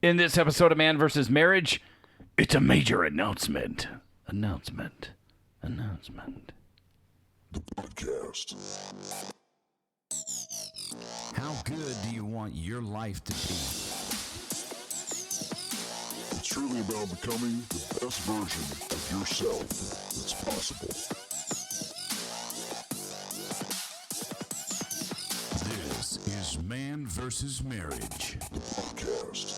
In this episode of Man vs. Marriage, it's a major announcement. Announcement. The podcast. How good do you want your life to be? It's truly about becoming the best version of yourself that's possible. This is Man vs. Marriage. The podcast.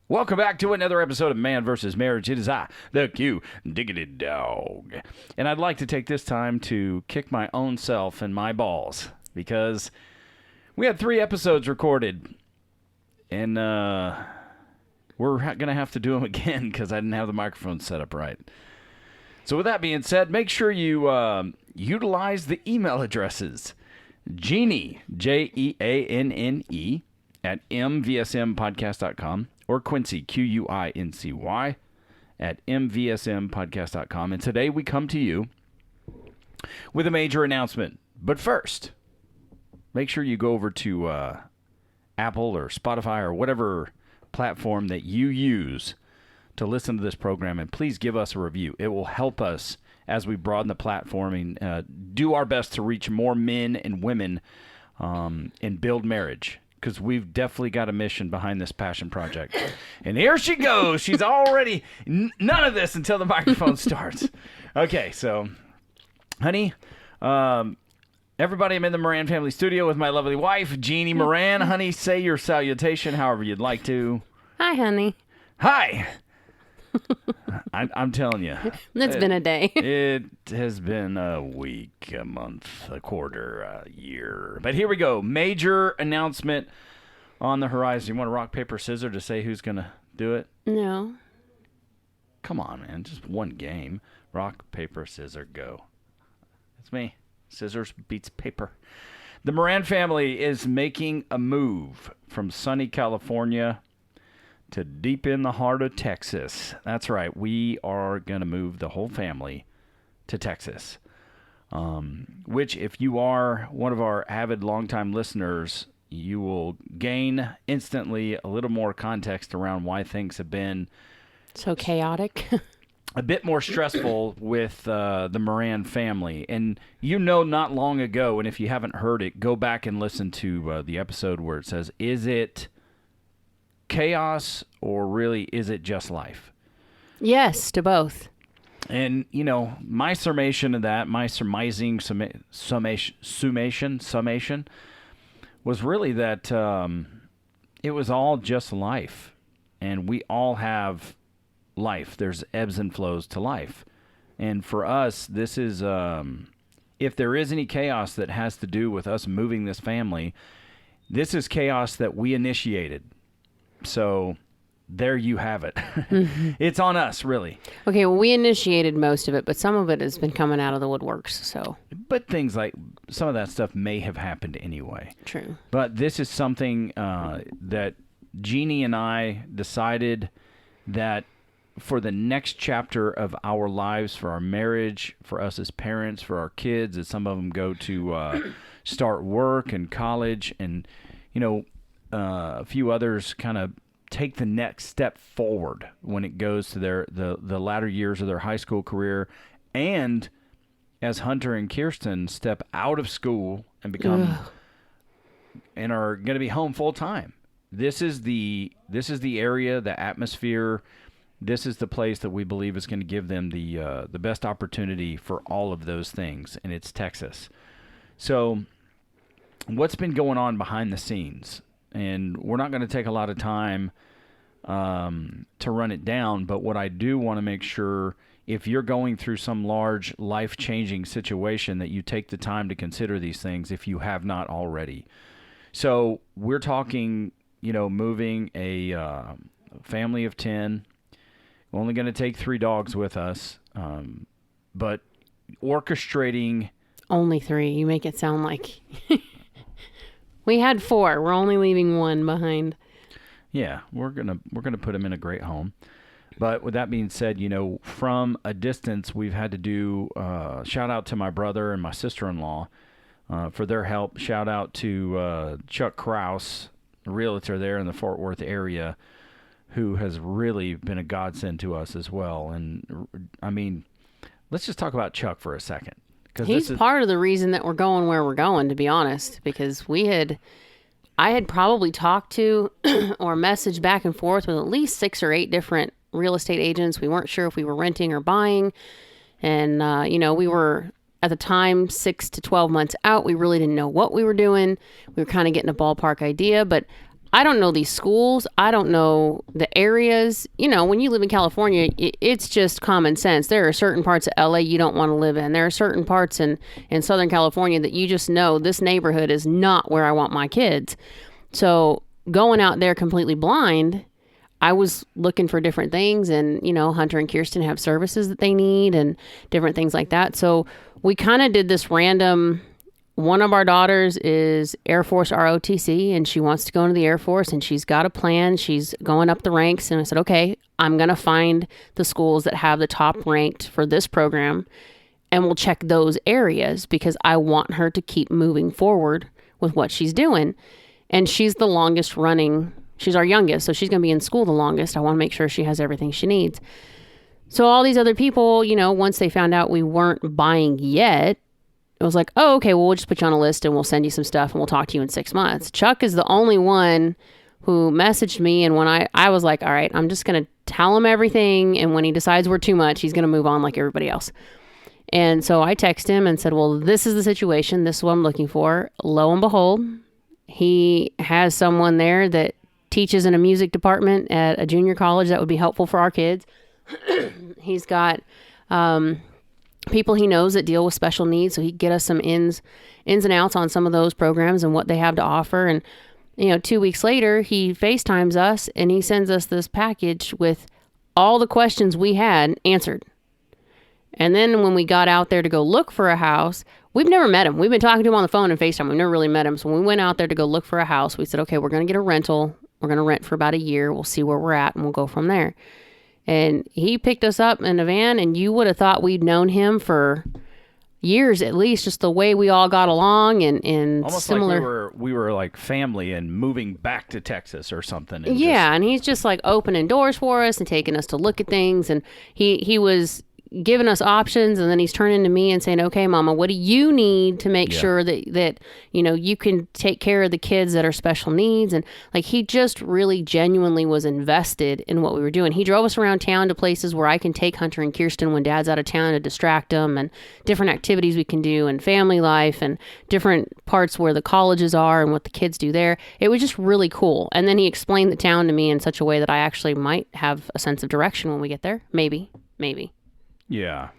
Welcome back to another episode of Man vs. Marriage. It is I, the Q Diggity Dog. And I'd like to take this time to kick my own self in my balls because we had 3 episodes recorded and we're going to have to do them again because I didn't have the microphone set up right. So with that being said, make sure you utilize the email addresses. Jeannie, Jeanne, at mvsmpodcast.com. Or Quincy, Quincy, at mvsmpodcast.com. And today we come to you with a major announcement. But first, make sure you go over to Apple or Spotify or whatever platform that you use to listen to this program. And please give us a review. It will help us as we broaden the platform and do our best to reach more men and women and build marriage. Because we've definitely got a mission behind this passion project. And here she goes. She's already... none of this until the microphone starts. Okay, so, honey, everybody, I'm in the Moran family studio with my lovely wife, Jeannie Moran. Honey, say your salutation however you'd like to. Hi, honey. Hi. I'm telling you. It's been a day. It has been a week, a month, a quarter, a year. But here we go. Major announcement on the horizon. You want to rock, paper, scissors to say who's going to do it? No. Come on, man. Just one game. Rock, paper, scissors, go. It's me. Scissors beats paper. The Moran family is making a move from sunny California to deep in the heart of Texas. That's right. We are going to move the whole family to Texas. Which, if you are one of our avid longtime listeners, you will gain instantly a little more context around why things have been So chaotic. a bit more stressful with the Moran family. And not long ago, and if you haven't heard it, go back and listen to the episode where it says, is it chaos or really is it just life? Yes, to both. And, my summation of that, my surmising summation was really that it was all just life. And we all have life. There's ebbs and flows to life. And for us, this is, if there is any chaos that has to do with us moving this family, this is chaos that we initiated. So there you have it. Mm-hmm. It's on us, really. Okay, well, we initiated most of it, but some of it has been coming out of the woodworks, so. But things like some of that stuff may have happened anyway. True. But this is something that Jeannie and I decided that for the next chapter of our lives, for our marriage, for us as parents, for our kids, as some of them go to start work and college and, a few others kind of take the next step forward when it goes to the latter years of their high school career, and as Hunter and Kirsten step out of school and become and are going to be home full time. This is the area, the atmosphere. This is the place that we believe is going to give them the best opportunity for all of those things, and it's Texas. So, what's been going on behind the scenes? And we're not going to take a lot of time to run it down, but what I do want to make sure, if you're going through some large life-changing situation, that you take the time to consider these things if you have not already. So we're talking, moving a family of 10. We're only going to take 3 dogs with us, but orchestrating... Only 3. You make it sound like... We had 4. We're only leaving 1 behind. Yeah, we're gonna put him in a great home. But with that being said, from a distance, we've had to do shout out to my brother and my sister-in-law for their help. Shout out to Chuck Krause realtor there in the Fort Worth area who has really been a godsend to us as well. And I mean, let's just talk about Chuck for a second. He's part of the reason that we're going where we're going, to be honest, because I had probably talked to or messaged back and forth with at least 6 or 8 different real estate agents. We weren't sure if we were renting or buying. And, we were at the time 6 to 12 months out. We really didn't know what we were doing. We were kind of getting a ballpark idea, but I don't know these schools. I don't know the areas. When you live in California, it's just common sense. There are certain parts of LA you don't want to live in. There are certain parts in Southern California that you just know this neighborhood is not where I want my kids. So going out there completely blind, I was looking for different things, and, Hunter and Kirsten have services that they need and different things like that. So we kind of did this random. One of our daughters is Air Force ROTC, and she wants to go into the Air Force, and she's got a plan. She's going up the ranks. And I said, okay, I'm going to find the schools that have the top ranked for this program, and we'll check those areas because I want her to keep moving forward with what she's doing. And she's the longest running. She's our youngest, so she's going to be in school the longest. I want to make sure she has everything she needs. So all these other people, once they found out we weren't buying yet, it was like, oh, okay, well, we'll just put you on a list and we'll send you some stuff and we'll talk to you in 6 months. Chuck is the only one who messaged me. And when I was like, all right, I'm just going to tell him everything. And when he decides we're too much, he's going to move on like everybody else. And so I texted him and said, well, this is the situation. This is what I'm looking for. Lo and behold, he has someone there that teaches in a music department at a junior college that would be helpful for our kids. He's got people he knows that deal with special needs, so he can get us some ins and outs on some of those programs and what they have to offer. And 2 weeks later, he FaceTimes us and he sends us this package with all the questions we had answered. And then when we got out there to go look for a house, we've never met him. We've been talking to him on the phone and FaceTime. We've never really met him. So when we went out there to go look for a house, we said, okay, we're going to get a rental. We're going to rent for about a year. We'll see where we're at and we'll go from there. And he picked us up in a van, and you would have thought we'd known him for years at least, just the way we all got along and almost similar. Like we were like family and moving back to Texas or something. And and he's just like opening doors for us and taking us to look at things. And he was giving us options, and then he's turning to me and saying, okay, Mama, what do you need to make sure that you can take care of the kids that are special needs? And like, he just really genuinely was invested in what we were doing. He drove us around town to places where I can take Hunter and Kirsten when Dad's out of town to distract them, and different activities we can do, and family life, and different parts where the colleges are and what the kids do there. It was just really cool. And then he explained the town to me in such a way that I actually might have a sense of direction when we get there. Maybe. Yeah.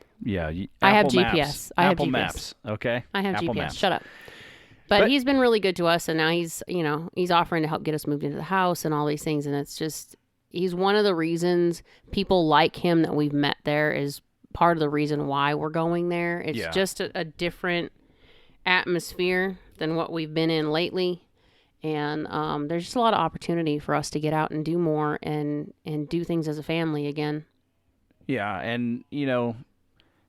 I have Apple GPS. Maps. I have Apple GPS. Maps. Okay. I have Apple GPS. Maps. Shut up. But he's been really good to us, and now he's offering to help get us moved into the house and all these things. And it's just, he's one of the reasons people like him that we've met there, is part of the reason why we're going there. It's just a different atmosphere than what we've been in lately. And there's just a lot of opportunity for us to get out and do more and do things as a family again. Yeah, and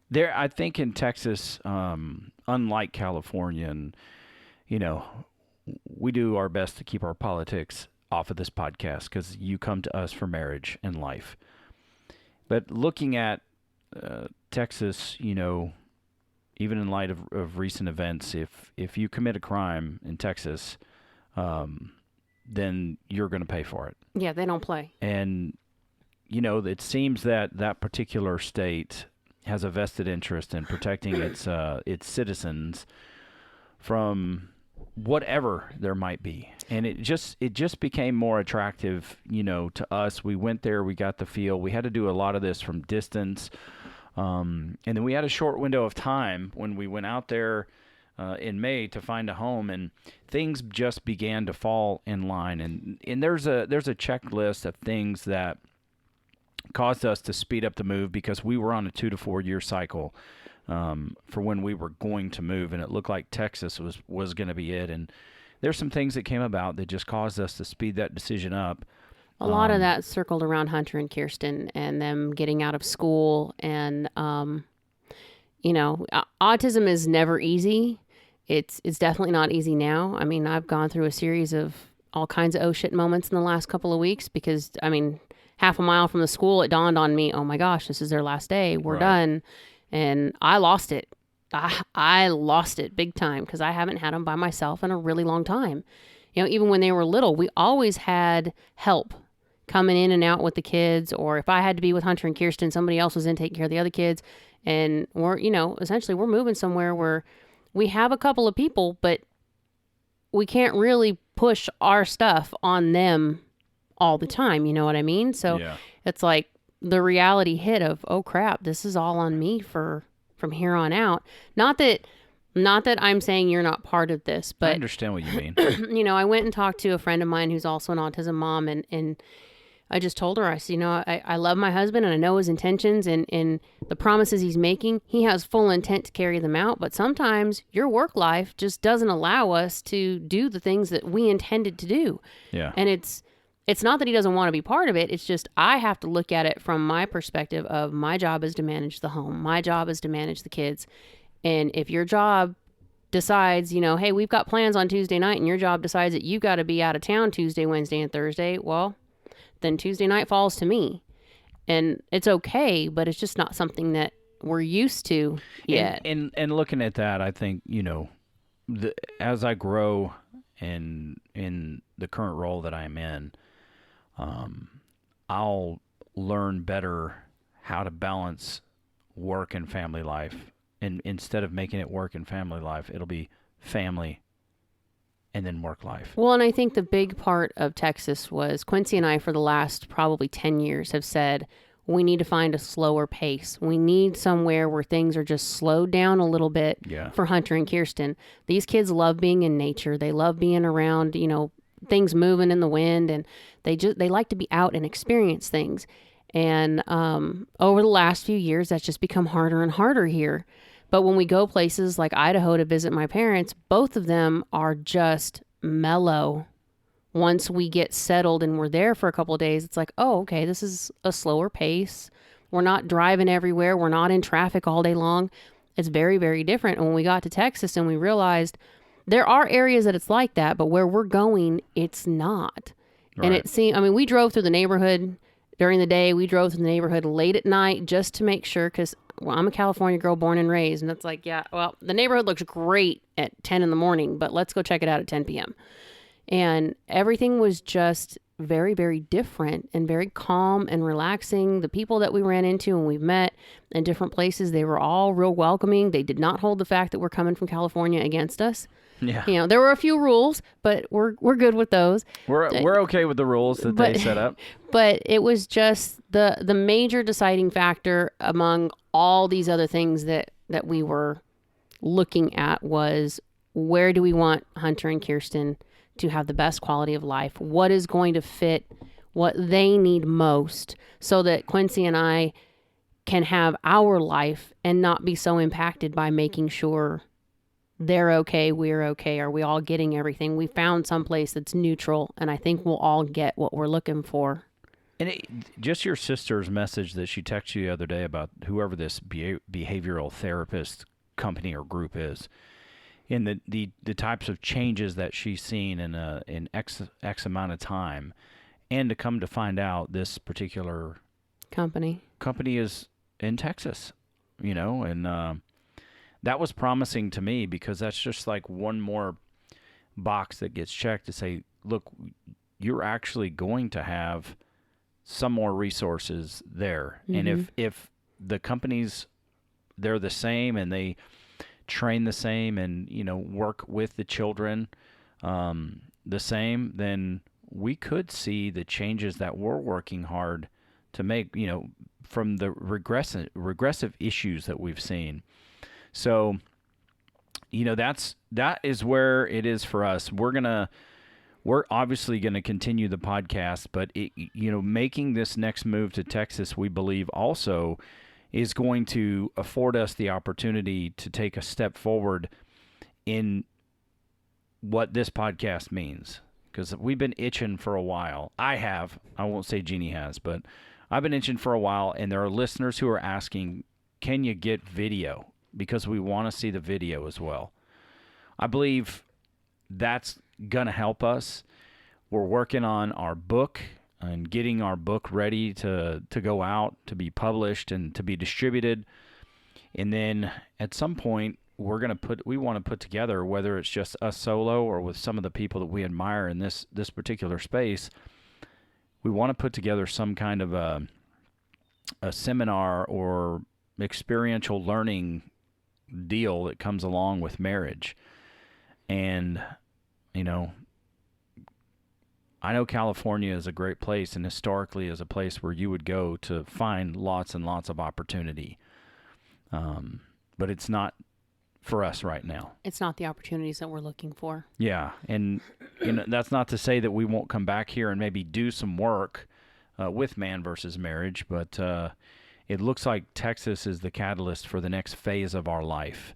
there, I think in Texas, unlike California, and we do our best to keep our politics off of this podcast because you come to us for marriage and life. But looking at Texas, even in light of recent events, if you commit a crime in Texas, then you're going to pay for it. Yeah, they don't play. And it seems that particular state has a vested interest in protecting its citizens from whatever there might be. And it just became more attractive, to us. We went there, we got the feel. We had to do a lot of this from distance. And then we had a short window of time when we went out there in May to find a home, and things just began to fall in line. And there's a checklist of things that caused us to speed up the move, because we were on a 2 to 4 year cycle for when we were going to move, and it looked like Texas was going to be it. And there's some things that came about that just caused us to speed that decision up. A lot of that circled around Hunter and Kirsten and them getting out of school. And, autism is never easy. It's definitely not easy now. I mean, I've gone through a series of all kinds of oh shit moments in the last couple of weeks because, I mean, half a mile from the school, it dawned on me, oh my gosh, this is their last day. We're done. And I lost it. I lost it big time because I haven't had them by myself in a really long time. You know, even when they were little, we always had help coming in and out with the kids, or if I had to be with Hunter and Kirsten, somebody else was in taking care of the other kids. And we're, you know, essentially we're moving somewhere where we have a couple of people, but we can't really push our stuff on them all the time. You know what I mean? So it's like the reality hit of, oh crap, this is all on me from here on out. Not that I'm saying you're not part of this, but I understand what you mean. you know, I went and talked to a friend of mine who's also an autism mom, and I just told her, I said, you know, I love my husband and I know his intentions and the promises he's making. He has full intent to carry them out. But sometimes your work life just doesn't allow us to do the things that we intended to do. Yeah. And it's not that he doesn't want to be part of it. It's just I have to look at it from my perspective of my job is to manage the home. My job is to manage the kids. And if your job decides, you know, hey, we've got plans on Tuesday night and your job decides that you've got to be out of town Tuesday, Wednesday, and Thursday, well, then Tuesday night falls to me. And it's okay, but it's just not something that we're used to yet. And looking at that, I think, you know, as I grow in the current role that I'm in, I'll learn better how to balance work and family life. And instead of making it work and family life, it'll be family and then work life. Well, and I think the big part of Texas was Quincy and I, for the last probably 10 years, have said we need to find a slower pace. We need somewhere where things are just slowed down a little bit for Hunter and Kirsten. These kids love being in nature. They love being around, you know, things moving in the wind, and they like to be out and experience things. And over the last few years, that's just become harder and harder here. But when we go places like Idaho to visit my parents, both of them are just mellow. Once we get settled and we're there for a couple of days, it's like, oh, okay, this is a slower pace. We're not driving everywhere. We're not in traffic all day long. It's very, very different. And when we got to Texas and we realized there are areas that it's like that, but where we're going, it's not. Right. And it seemed, I mean, we drove through the neighborhood during the day. We drove through the neighborhood late at night just to make sure, because I'm a California girl born and raised. And it's like, yeah, well, the neighborhood looks great at 10 in the morning, but let's go check it out at 10 p.m. And everything was just very, very different and very calm and relaxing. The people that we ran into and we met in different places, they were all real welcoming. They did not hold the fact that we're coming from California against us. Yeah. You know, there were a few rules, but we're good with those. We're okay with the rules that they set up. But it was just the major deciding factor among all these other things that we were looking at was, where do we want Hunter and Kirsten to have the best quality of life? What is going to fit what they need most so that Quincy and I can have our life and not be so impacted by making sure they're okay, we're okay. Are we all getting everything? We found someplace that's neutral, and I think we'll all get what we're looking for. And just your sister's message that she texted you the other day about whoever this behavioral therapist company or group is, and the types of changes that she's seen in X amount of time, and to come to find out this particular company is in Texas, you know, and that was promising to me, because that's just like one more box that gets checked to say, look, you're actually going to have some more resources there. Mm-hmm. And if the companies, they're the same and they train the same and, you know, work with the children the same, then we could see the changes that we're working hard to make, you know, from the regressive issues that we've seen. So, you know, that is where it is for us. We're obviously going to continue the podcast, but making this next move to Texas, we believe also is going to afford us the opportunity to take a step forward in what this podcast means. Because we've been itching for a while. I won't say Jeannie has, but I've been itching for a while, and there are listeners who are asking, can you get video? Because we want to see the video as well. I believe that's going to help us. We're working on our book and getting our book ready to go out, to be published and to be distributed. And then at some point, we want to put together, whether it's just us solo or with some of the people that we admire in this particular space, we want to put together some kind of a seminar or experiential learning deal that comes along with marriage. And, I know California is a great place, and historically is a place where you would go to find lots and lots of opportunity. But it's not for us right now. It's not the opportunities that we're looking for. Yeah, and that's not to say that we won't come back here and maybe do some work with Man versus Marriage, but it looks like Texas is the catalyst for the next phase of our life.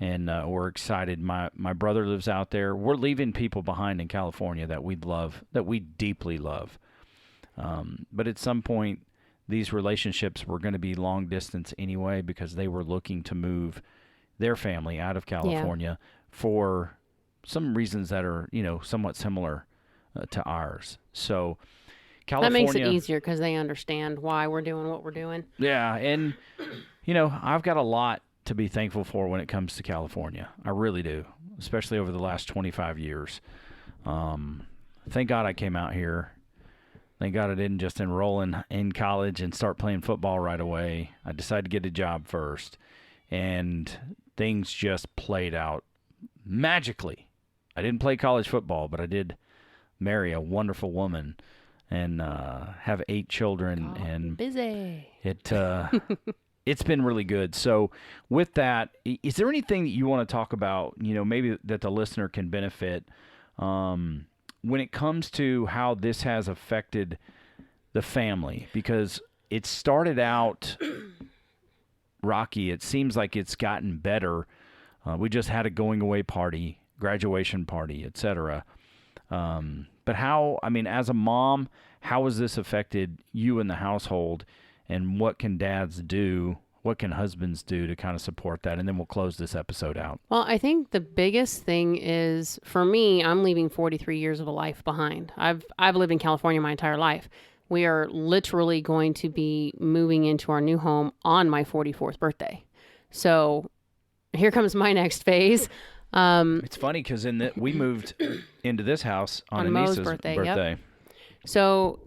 And we're excited. My brother lives out there. We're leaving people behind in California that we love, that we deeply love. But at some point, these relationships were going to be long distance anyway, because they were looking to move their family out of California for some reasons that are, somewhat similar to ours. So California, that makes it easier because they understand why we're doing what we're doing. Yeah, and I've got a lot to be thankful for when it comes to California. I really do, especially over the last 25 years. Thank God I came out here. Thank God I didn't just enroll in college and start playing football right away. I decided to get a job first, and things just played out magically. I didn't play college football, but I did marry a wonderful woman and have 8 children. And busy. It's been really good. So with that, is there anything that you want to talk about, maybe that the listener can benefit when it comes to how this has affected the family? Because it started out rocky. It seems like it's gotten better. We just had a going away party, graduation party, etc. But as a mom, how has this affected you and the household? And what can dads do? What can husbands do to kind of support that? And then we'll close this episode out. Well, I think the biggest thing is, for me, I'm leaving 43 years of a life behind. I've lived in California my entire life. We are literally going to be moving into our new home on my 44th birthday. So here comes my next phase. It's funny because we moved into this house on Anissa's birthday. Yep. So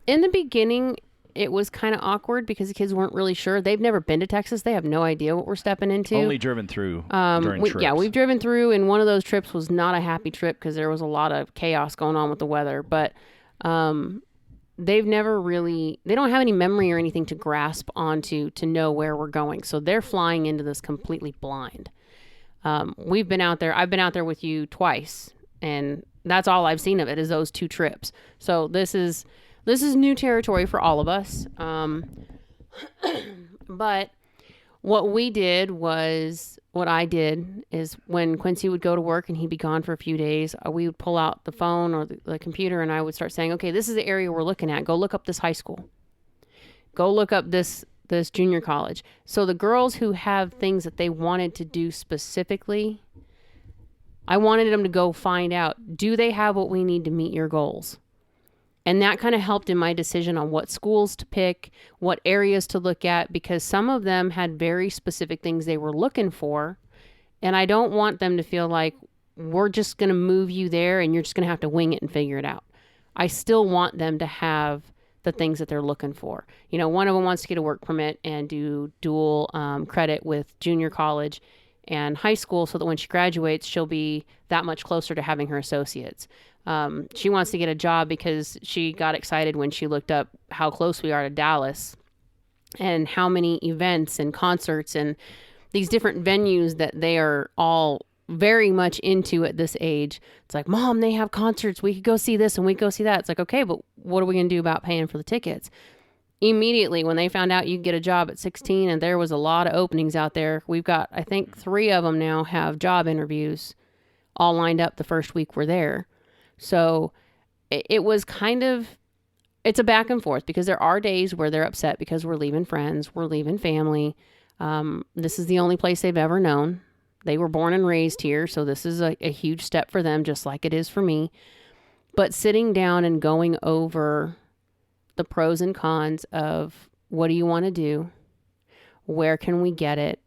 in the beginning, it was kind of awkward because the kids weren't really sure. They've never been to Texas. They have no idea what we're stepping into. Only driven through during trips. Yeah, we've driven through, and one of those trips was not a happy trip because there was a lot of chaos going on with the weather. But they've never really, they don't have any memory or anything to grasp onto to know where we're going. So they're flying into this completely blind. We've been out there. I've been out there with you twice, and that's all I've seen of it is those 2 trips. So this is new territory for all of us. But what I did is when Quincy would go to work and he'd be gone for a few days, we would pull out the phone or the computer, and I would start saying, okay, this is the area we're looking at. Go look up this high school. Go look up this junior college. So the girls who have things that they wanted to do specifically, I wanted them to go find out, do they have what we need to meet your goals? And that kind of helped in my decision on what schools to pick, what areas to look at, because some of them had very specific things they were looking for. And I don't want them to feel like we're just going to move you there and you're just going to have to wing it and figure it out. I still want them to have the things that they're looking for. One of them wants to get a work permit and do dual credit with junior college and high school so that when she graduates, she'll be that much closer to having her associates. She wants to get a job because she got excited when she looked up how close we are to Dallas and how many events and concerts and these different venues that they are all very much into at this age. It's like, Mom, they have concerts. We could go see this and we could go see that. It's like, okay, but what are we going to do about paying for the tickets? Immediately when they found out you could get a job at 16 and there was a lot of openings out there, we've got, I think 3 of them now have job interviews all lined up the first week we're there. So it was it's a back and forth because there are days where they're upset because we're leaving friends, we're leaving family. This is the only place they've ever known. They were born and raised here, so this is a huge step for them, just like it is for me. But sitting down and going over the pros and cons of what do you want to do? Where can we get it?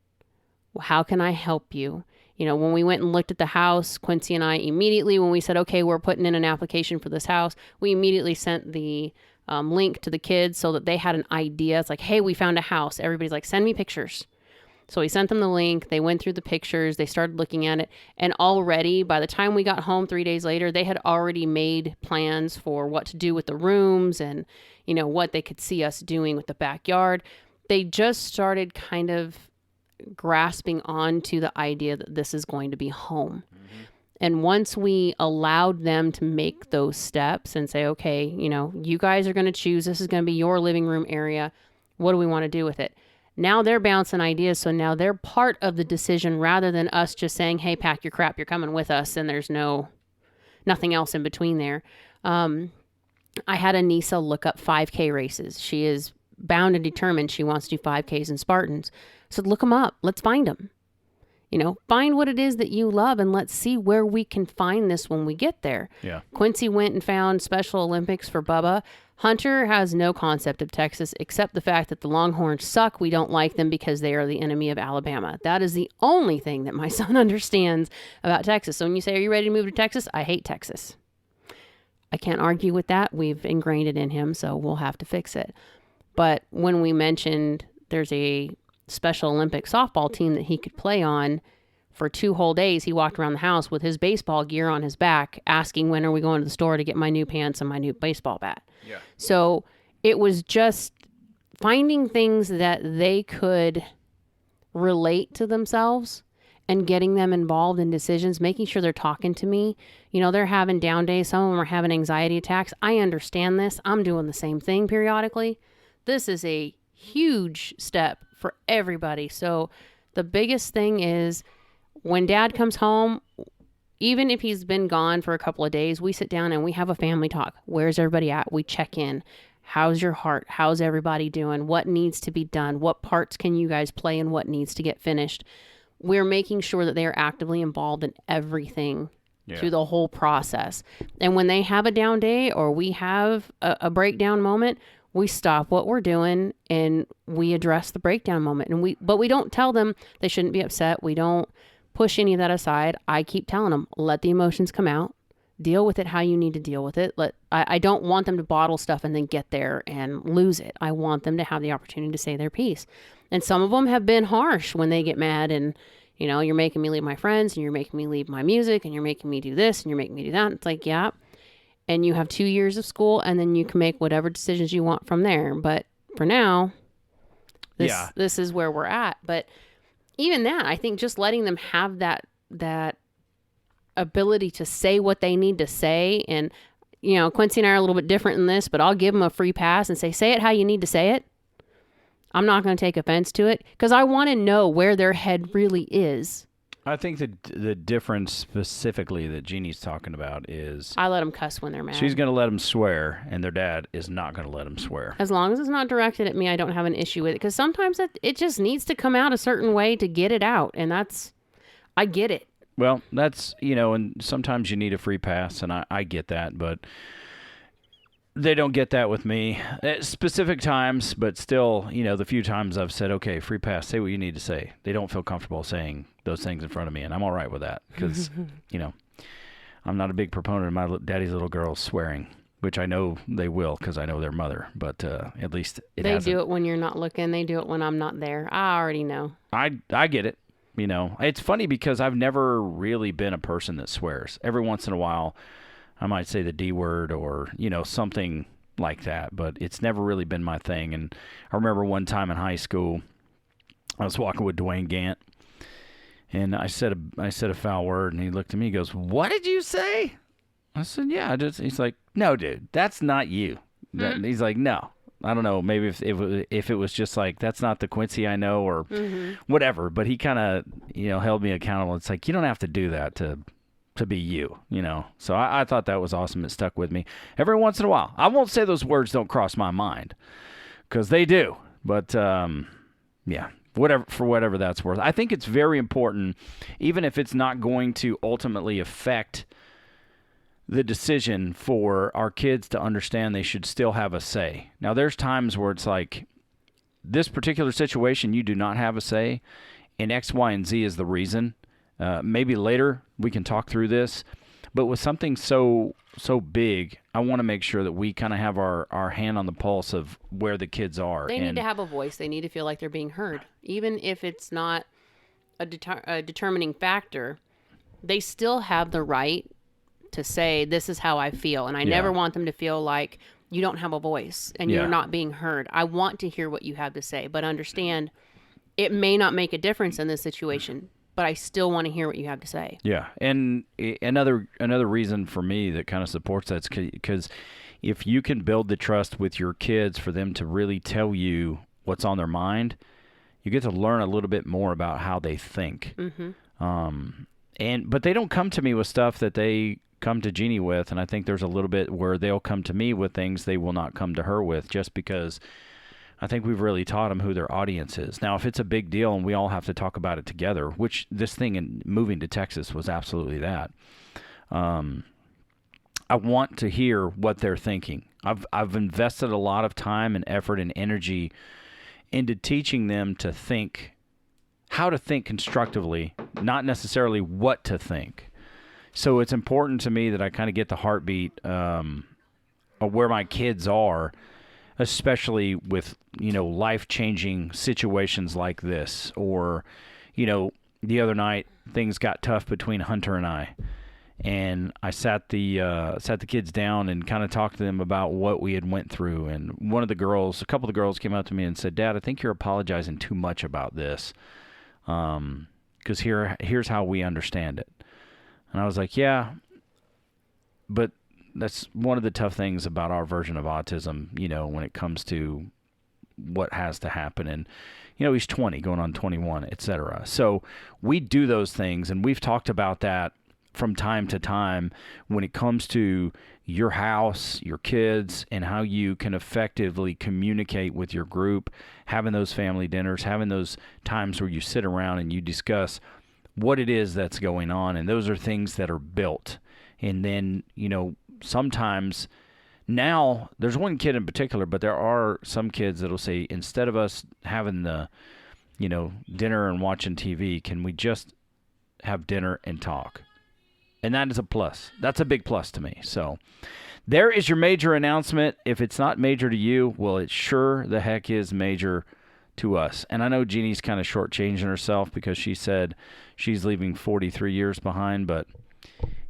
How can I help you? You know, when we went and looked at the house, Quincy and I immediately, when we said, okay, we're putting in an application for this house, we immediately sent the link to the kids so that they had an idea. It's like, hey, we found a house. Everybody's like, send me pictures. So we sent them the link. They went through the pictures. They started looking at it. And already, by the time we got home 3 days later, they had already made plans for what to do with the rooms and, you know, what they could see us doing with the backyard. They just started kind of grasping on to the idea that this is going to be home. Mm-hmm. And once we allowed them to make those steps and say, okay, you know, you guys are going to choose, this is going to be your living room area. What do we want to do with it? Now they're bouncing ideas. So now they're part of the decision rather than us just saying, hey, pack your crap, you're coming with us. And there's nothing else in between there. I had Anissa look up 5K races. She is bound and determined she wants to do 5Ks and Spartans. So look them up. Let's find them. You know, find what it is that you love and let's see where we can find this when we get there. Yeah. Quincy went and found Special Olympics for Bubba. Hunter has no concept of Texas except the fact that the Longhorns suck. We don't like them because they are the enemy of Alabama. That is the only thing that my son understands about Texas. So when you say, are you ready to move to Texas? I hate Texas. I can't argue with that. We've ingrained it in him, so we'll have to fix it. But when we mentioned there's a Special Olympic softball team that he could play on for 2 whole days, he walked around the house with his baseball gear on his back asking, when are we going to the store to get my new pants and my new baseball bat? Yeah. So it was just finding things that they could relate to themselves and getting them involved in decisions, making sure they're talking to me. You know, they're having down days. Some of them are having anxiety attacks. I understand this. I'm doing the same thing periodically. This is a huge step for everybody. So the biggest thing is when dad comes home, even if he's been gone for a couple of days, we sit down and we have a family talk. Where's everybody at? We check in. How's your heart? How's everybody doing? What needs to be done? What parts can you guys play and what needs to get finished? We're making sure that they are actively involved in everything through the whole process. And when they have a down day or we have a breakdown moment, we stop what we're doing and we address the breakdown moment. But we don't tell them they shouldn't be upset. We don't push any of that aside. I keep telling them, let the emotions come out. Deal with it how you need to deal with it. I don't want them to bottle stuff and then get there and lose it. I want them to have the opportunity to say their piece. And some of them have been harsh when they get mad and, you know, you're making me leave my friends and you're making me leave my music and you're making me do this and you're making me do that. It's like, yeah. And you have 2 years of school and then you can make whatever decisions you want from there. But for now, this is where we're at. But even that, I think just letting them have that ability to say what they need to say. And, you know, Quincy and I are a little bit different in this, but I'll give them a free pass and say it how you need to say it. I'm not going to take offense to it because I want to know where their head really is. I think the difference specifically that Jeannie's talking about is I let them cuss when they're mad. She's going to let them swear, and their dad is not going to let them swear. As long as it's not directed at me, I don't have an issue with it because sometimes it just needs to come out a certain way to get it out, and I get it. Well, that's, you know, and sometimes you need a free pass, and I get that, but they don't get that with me at specific times, but still, you know, the few times I've said, okay, free pass, say what you need to say. They don't feel comfortable saying those things in front of me, and I'm all right with that because, you know, I'm not a big proponent of my daddy's little girls swearing, which I know they will because I know their mother, but at least they do it when you're not looking. They do it when I'm not there. I already know. I get it. You know, it's funny because I've never really been a person that swears. Every once in a while, I might say the D word or, you know, something like that, but it's never really been my thing. And I remember one time in high school, I was walking with Dwayne Gant, and I said a foul word, and he looked at me, he goes, "What did you say?" I said, "Yeah, he's like, "No, dude, that's not you." He's like, "No." I don't know, maybe if it was just like, that's not the Quincy I know or whatever, but he kind of, you know, held me accountable. It's like, you don't have to do that to be you, you know. So I thought that was awesome. It stuck with me. Every once in a while. I won't say those words don't cross my mind because they do. But, yeah, whatever that's worth. I think it's very important, even if it's not going to ultimately affect the decision for our kids to understand they should still have a say. Now, there's times where it's like, this particular situation, you do not have a say, and X, Y, and Z is the reason. Maybe later we can talk through this, but with something so big, I want to make sure that we kind of have our hand on the pulse of where the kids are. They need to have a voice. They need to feel like they're being heard. Even if it's not a determining factor, they still have the right to say, this is how I feel. And I never want them to feel like you don't have a voice and you're not being heard. I want to hear what you have to say, but understand it may not make a difference in this situation, but I still want to hear what you have to say. Yeah. And another reason for me that kind of supports that is because if you can build the trust with your kids for them to really tell you what's on their mind, you get to learn a little bit more about how they think. But they don't come to me with stuff that they come to Jeannie with, and I think there's a little bit where they'll come to me with things they will not come to her with, just because I think we've really taught them who their audience is. Now, if it's a big deal and we all have to talk about it together, which this thing in moving to Texas was absolutely that, I want to hear what they're thinking. I've invested a lot of time and effort and energy into teaching them to think, how to think constructively, not necessarily what to think. So it's important to me that I kind of get the heartbeat of where my kids are, especially with, life-changing situations like this. Or, the other night, things got tough between Hunter and I. And I sat the kids down and kind of talked to them about what we had went through. And a couple of the girls came up to me and said, "Dad, I think you're apologizing too much about this. Because here's how we understand it." And I was like, yeah, but that's one of the tough things about our version of autism, when it comes to what has to happen. And, he's 20, going on 21, et cetera. So we do those things, and we've talked about that from time to time when it comes to your house, your kids, and how you can effectively communicate with your group, having those family dinners, having those times where you sit around and you discuss what it is that's going on. And those are things that are built. And then, sometimes now there's one kid in particular, but there are some kids that'll say, instead of us having the, dinner and watching TV, can we just have dinner and talk? And that is a plus. That's a big plus to me. So there is your major announcement. If it's not major to you, well, it sure the heck is major to us. And I know Jeannie's kind of shortchanging herself because she said she's leaving 43 years behind, but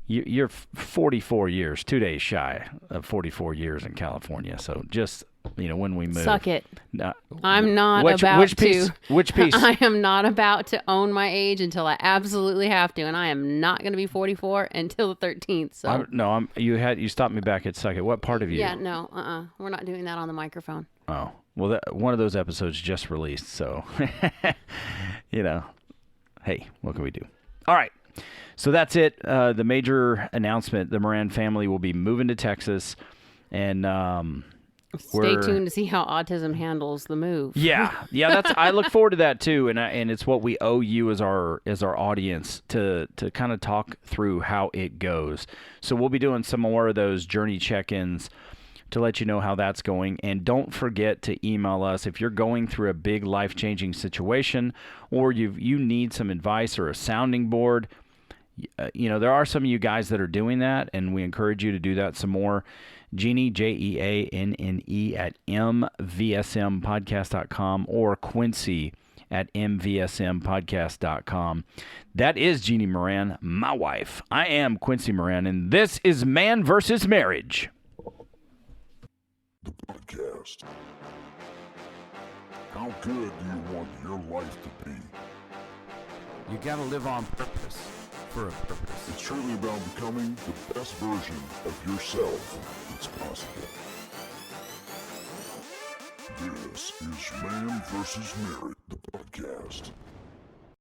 you're 44 years, 2 days shy of 44 years in California. So just, when we move. Suck it. No, I'm not which piece? Which piece? I am not about to own my age until I absolutely have to, and I am not going to be 44 until the 13th. So you stopped me back at suck it. What part of you? Yeah, no, we're not doing that on the microphone. Oh, well, one of those episodes just released, so, hey, what can we do? All right, so that's it. The major announcement, the Moran family will be moving to Texas, and stay tuned to see how autism handles the move. Yeah, I look forward to that too, and it's what we owe you as our audience to kind of talk through how it goes. So we'll be doing some more of those journey check-ins to let you know how that's going. And don't forget to email us if you're going through a big life-changing situation, or you need some advice or a sounding board. There are some of you guys that are doing that, and we encourage you to do that some more. Jeannie, Jeanne at mvsmpodcast.com, or Quincy at mvsmpodcast.com. That is Jeannie Moran, my wife. I am Quincy Moran, and this is Man vs. Marriage. The podcast. How good do you want your life to be? You gotta live on purpose, for a purpose. It's truly about becoming the best version of yourself that's possible. This is Man vs. Marriage, the podcast.